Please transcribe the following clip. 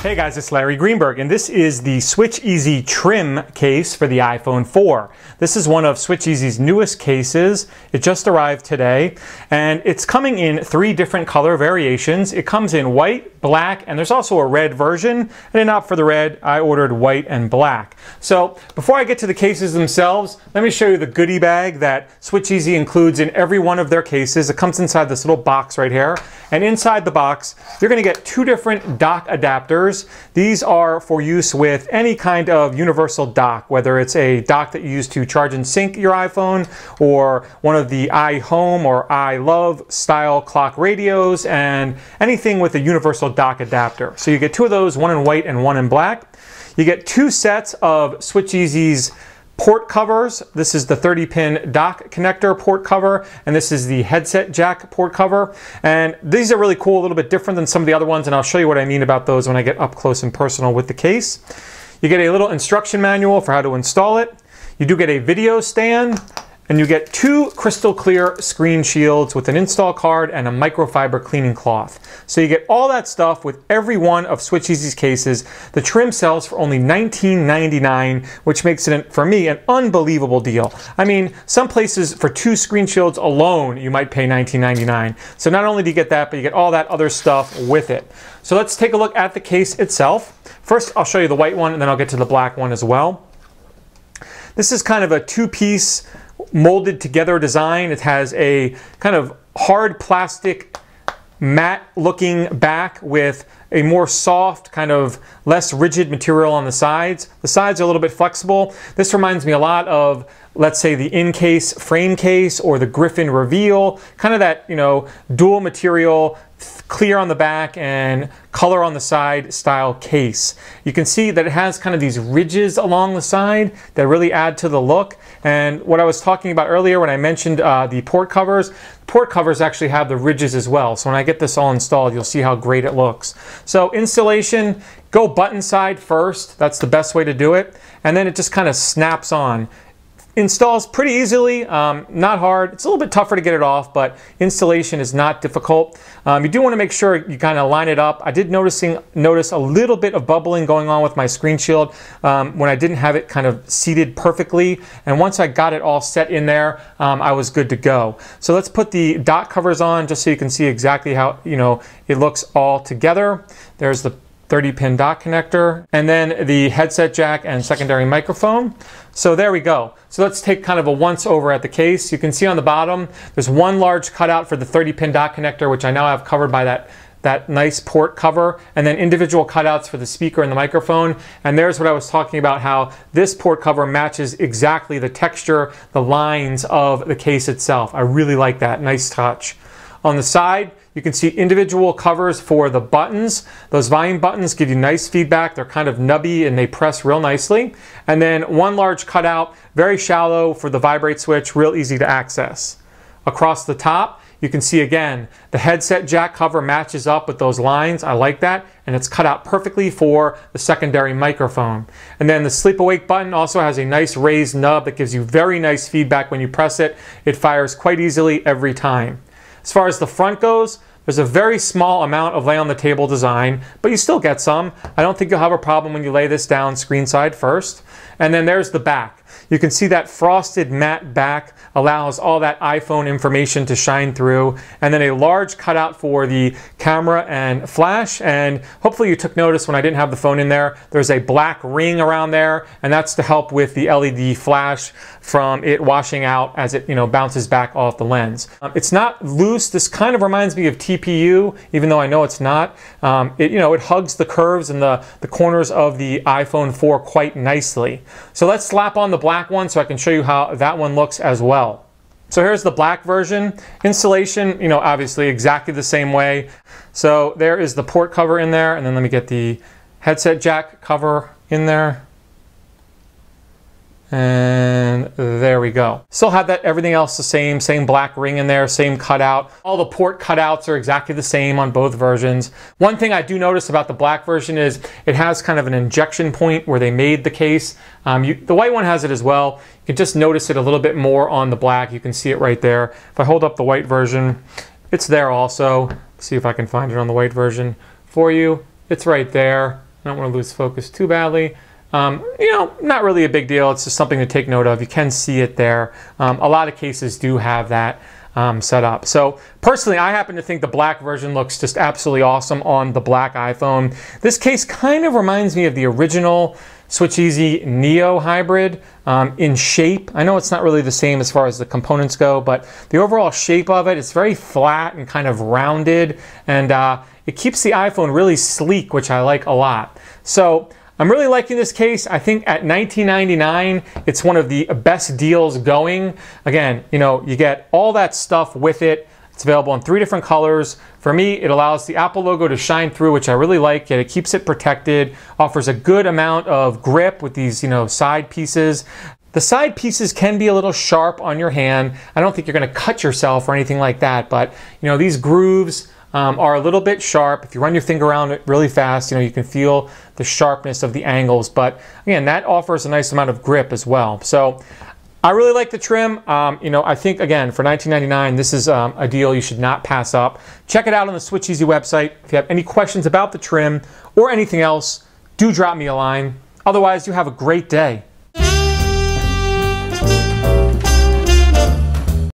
Hey guys, it's Larry Greenberg, and this is the Switch Easy trim case for the iPhone 4. This is one of Switch Easy's newest cases. It just arrived today, and it's coming in 3 different color variations. It comes in white, black, and there's also a red version, and then opt for the red. I ordered white and black. So before I get to the cases themselves, let me show you the goodie bag that Switch Easy includes in every one of their cases. It comes inside this little box right here, and inside the box you're going to get 2 different dock adapters. These are for use with any kind of universal dock, whether it's a dock that you use to charge and sync your iPhone, or one of the iHome or iLove style clock radios, and anything with a universal dock adapter. So you get 2 of those, one in white and one in black. You get 2 sets of Switch Easy's port covers. This is the 30-pin dock connector port cover, and this is the headset jack port cover. And these are really cool, a little bit different than some of the other ones, and I'll show you what I mean about those when I get up close and personal with the case. You get a little instruction manual for how to install it. You do get a video stand, and you get 2 crystal clear screen shields with an install card and a microfiber cleaning cloth. So you get all that stuff with every one of Switch Easy's cases. The trim sells for only $19.99, which makes it, for me, an unbelievable deal. I mean, some places for 2 screen shields alone, you might pay $19.99. So not only do you get that, but you get all that other stuff with it. So let's take a look at the case itself. First, I'll show you the white one, and then I'll get to the black one as well. This is kind of a 2-piece molded together design. It has a kind of hard plastic matte looking back with a more soft, kind of less rigid material on the sides. The sides are a little bit flexible. This reminds me a lot of, let's say, the in-case frame case or the Griffin Reveal, kind of that, you know, dual material, clear on the back and color on the side style case. You can see that it has kind of these ridges along the side that really add to the look. And what I was talking about earlier when I mentioned the port covers actually have the ridges as well. So when I get this all installed, you'll see how great it looks. So installation, go button side first. That's the best way to do it. And then it just kind of snaps on. Installs pretty easily, not hard. It's a little bit tougher to get it off, but installation is not difficult. You do want to make sure you kind of line it up. I did notice a little bit of bubbling going on with my screen shield when I didn't have it kind of seated perfectly. And once I got it all set in there, I was good to go. So let's put the dot covers on just so you can see exactly how, you know, it looks all together. There's the 30-pin dock connector, and then the headset jack and secondary microphone. So there we go. So let's take kind of a once over at the case. You can see on the bottom, there's one large cutout for the 30-pin dock connector, which I now have covered by that nice port cover, and then individual cutouts for the speaker and the microphone. And there's what I was talking about, how this port cover matches exactly the texture, the lines of the case itself. I really like that. Nice touch. On the side, you can see individual covers for the buttons. Those volume buttons give you nice feedback. They're kind of nubby and they press real nicely. And then one large cutout, very shallow, for the vibrate switch, real easy to access. Across the top, you can see again, the headset jack cover matches up with those lines. I like that. And it's cut out perfectly for the secondary microphone. And then the sleep awake button also has a nice raised nub that gives you very nice feedback when you press it. It fires quite easily every time. As far as the front goes, there's a very small amount of lay on the table design, but you still get some. I don't think you'll have a problem when you lay this down screen side first. And then there's the back. You can see that frosted matte back allows all that iPhone information to shine through, and then a large cutout for the camera and flash. And hopefully you took notice when I didn't have the phone in there, there's a black ring around there, and that's to help with the LED flash from it washing out as it, you know, bounces back off the lens. It's not loose. This kind of reminds me of TPU, even though I know it's not. It hugs the curves and the corners of the iPhone 4 quite nicely. So let's slap on the black one so I can show you how that one looks as well. So here's the black version. Installation, you know, obviously exactly the same way. So there is the port cover in there, and then let me get the headset jack cover in there. And there we go. Still have that, everything else the same black ring in there, same cutout. All the port cutouts are exactly the same on both versions. One thing I do notice about the black version is it has kind of an injection point where they made the case. The white one has it as well. You can just notice it a little bit more on the black. You can see it right there. If I hold up the white version, it's there also. See if I can find it on the white version for you. It's right there. I don't want to lose focus too badly. You know, not really a big deal. It's just something to take note of. You can see it there. A lot of cases do have that set up. So personally, I happen to think the black version looks just absolutely awesome on the black iPhone. This case kind of reminds me of the original Switch Easy Neo hybrid in shape. I know it's not really the same as far as the components go, but the overall shape of it, it's very flat and kind of rounded, and it keeps the iPhone really sleek, which I like a lot. So I'm really liking this case. I think at $19.99, it's one of the best deals going. Again, you know, you get all that stuff with it. It's available in 3 different colors. For me, it allows the Apple logo to shine through, which I really like, yet it keeps it protected, offers a good amount of grip with these, you know, side pieces. The side pieces can be a little sharp on your hand. I don't think you're gonna cut yourself or anything like that, but you know, these grooves are a little bit sharp. If you run your finger around it really fast, you know, you can feel the sharpness of the angles, but again, that offers a nice amount of grip as well. So I really like the trim. You know, I think, again, for $19.99, this is a deal you should not pass up. Check it out on the Switch Easy website. If you have any questions about the trim or anything else, do drop me a line. Otherwise, you have a great day.